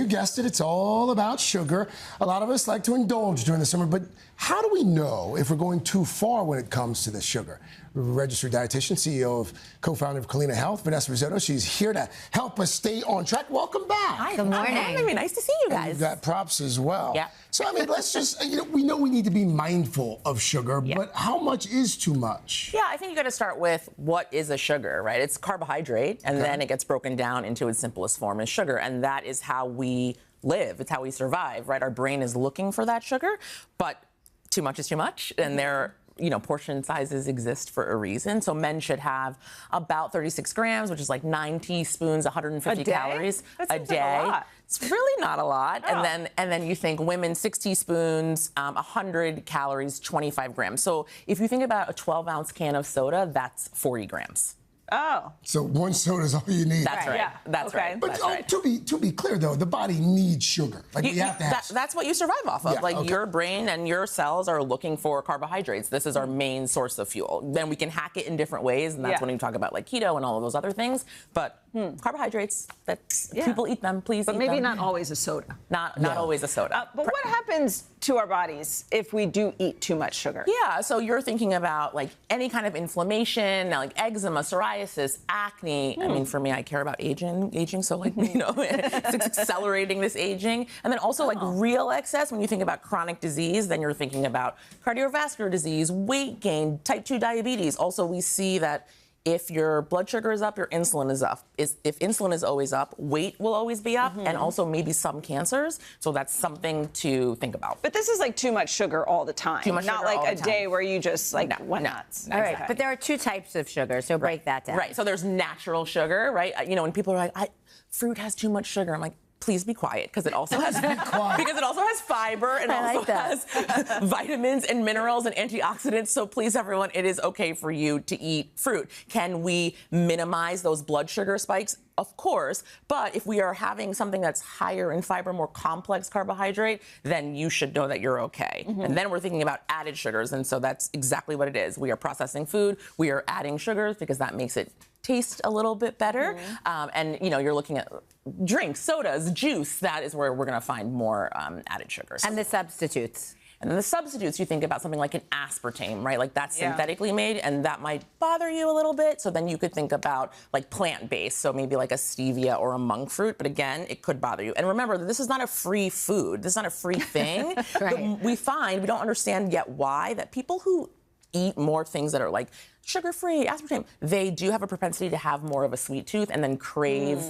you guessed it, it's all about sugar. A lot of us like to indulge during the summer, but how do we know if we're going too far when it comes to the sugar? Registered dietitian, CEO of co-founder of Culina Health, Vanessa Rissetto. She's here to help us stay on track. Welcome back. Hi, good morning. Nice to see you guys. And you've got props as well. Yeah. So, I mean, let's just, we know we need to be mindful of sugar, but how much is too much? Yeah, I think you got to start with what is a sugar, right? It's carbohydrate, and then it gets broken down into its simplest form as sugar, and that is how we live. It's how we survive, right? Our brain is looking for that sugar, but too much is too much, and portion sizes exist for a reason. So men should have about 36 grams, which is like 9 teaspoons, 150 calories a day. Like a lot. It's really not a lot. Oh. And then you think women, 6 teaspoons, 100 calories, 25 grams. So if you think about a 12-ounce can of soda, that's 40 grams. Oh. So one soda is all you need. That's right. Yeah. That's right. But That's right. to be clear, though, the body needs sugar. Like, we have to have... That's what you survive off of. Yeah, Your brain and your cells are looking for carbohydrates. This is our main source of fuel. Then we can hack it in different ways, and that's when you talk about like keto and all of those other things. But carbohydrates, people eat them, please. But eat maybe them. not always a soda. Not always a soda. But what happens to our bodies if we do eat too much sugar? Yeah, so you're thinking about like any kind of inflammation, like eczema, psoriasis, acne. I mean, for me, I care about aging, so like, it's accelerating this aging. And then also like real excess, when you think about chronic disease, then you're thinking about cardiovascular disease, weight gain, type 2 diabetes. Also, we see that if your blood sugar is up, your insulin is up. If insulin is always up, weight will always be up, and also maybe some cancers. So that's something to think about. But this is like too much sugar all the time. Too much Not sugar like all a the time. day where you just like went nuts. All right, but there are 2 types of sugar, so break that down. Right, so there's natural sugar, right? When people are like, fruit has too much sugar, I'm like, please be quiet, because it also has fiber and also has vitamins and minerals and antioxidants. So please, everyone, it is okay for you to eat fruit. Can we minimize those blood sugar spikes? Of course, but if we are having something that's higher in fiber, more complex carbohydrate, then you should know that you're okay. And then we're thinking about added sugars, and so that's exactly what it is. We are processing food, we are adding sugars because that makes it taste a little bit better. And you're looking at drinks, sodas, juice. That is where we're going to find more added sugars. And the substitutes. And then the substitutes, you think about something like an aspartame, right? Like that's synthetically made, and that might bother you a little bit. So then you could think about like plant-based, so maybe like a stevia or a monk fruit. But again, it could bother you. And remember, this is not a free food. This is not a free thing. Right. We don't understand yet why, that people who eat more things that are like sugar-free, aspartame, they do have a propensity to have more of a sweet tooth and then crave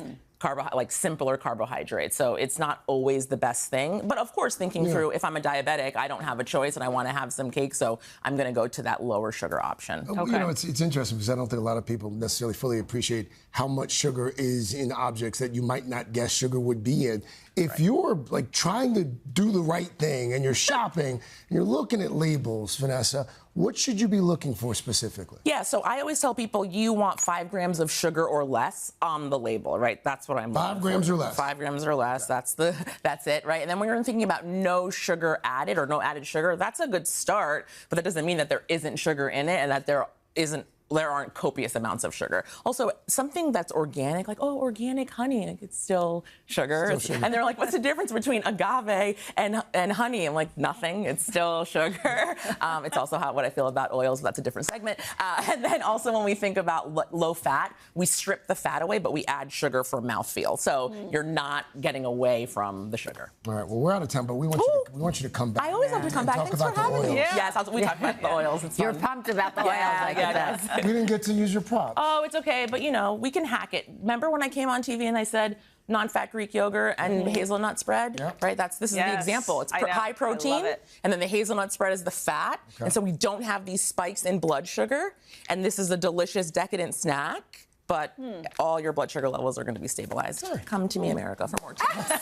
simpler carbohydrates. So it's not always the best thing. But of course, thinking through, if I'm a diabetic, I don't have a choice and I want to have some cake, so I'm going to go to that lower sugar option. It's interesting because I don't think a lot of people necessarily fully appreciate how much sugar is in objects that you might not guess sugar would be in. If you're like trying to do the right thing and you're shopping and you're looking at labels, Vanessa, what should you be looking for specifically? Yeah, so I always tell people you want 5 grams of sugar or less on the label, right? That's what I'm looking for. 5 grams or less. 5 grams or less. That's it, right? And then when you're thinking about no sugar added or no added sugar, that's a good start, but that doesn't mean that there isn't sugar in it and that there aren't copious amounts of sugar. Also, something that's organic, like, organic honey, like, it's still sugar. And they're like, what's the difference between agave and honey? I'm like, nothing, it's still sugar. It's also what I feel about oils, but that's a different segment. And then also when we think about low fat, we strip the fat away, but we add sugar for mouthfeel. So you're not getting away from the sugar. All right, well, we're out of time, but we want you to come back. I always love to come back. Thanks for having me. Yeah. Yes, we talk about the oils. It's You're fun. pumped about the oils, I guess. We didn't get to use your props. Oh, it's okay, but we can hack it. Remember when I came on TV and I said non-fat Greek yogurt and hazelnut spread? Right? This is the example. It's high protein, and then the hazelnut spread is the fat, and so we don't have these spikes in blood sugar, and this is a delicious, decadent snack. But all your blood sugar levels are going to be stabilized. Come to me, America, for more tips.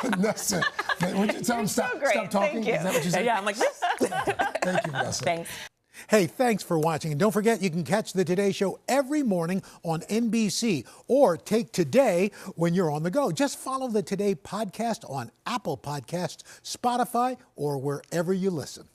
Vanessa, would you tell them stop talking? Thank you. Is that what you said? Yeah, I'm like this. Thank you, Vanessa. Thanks. Hey, thanks for watching. And don't forget, you can catch the Today Show every morning on NBC or take Today when you're on the go. Just follow the Today podcast on Apple Podcasts, Spotify, or wherever you listen.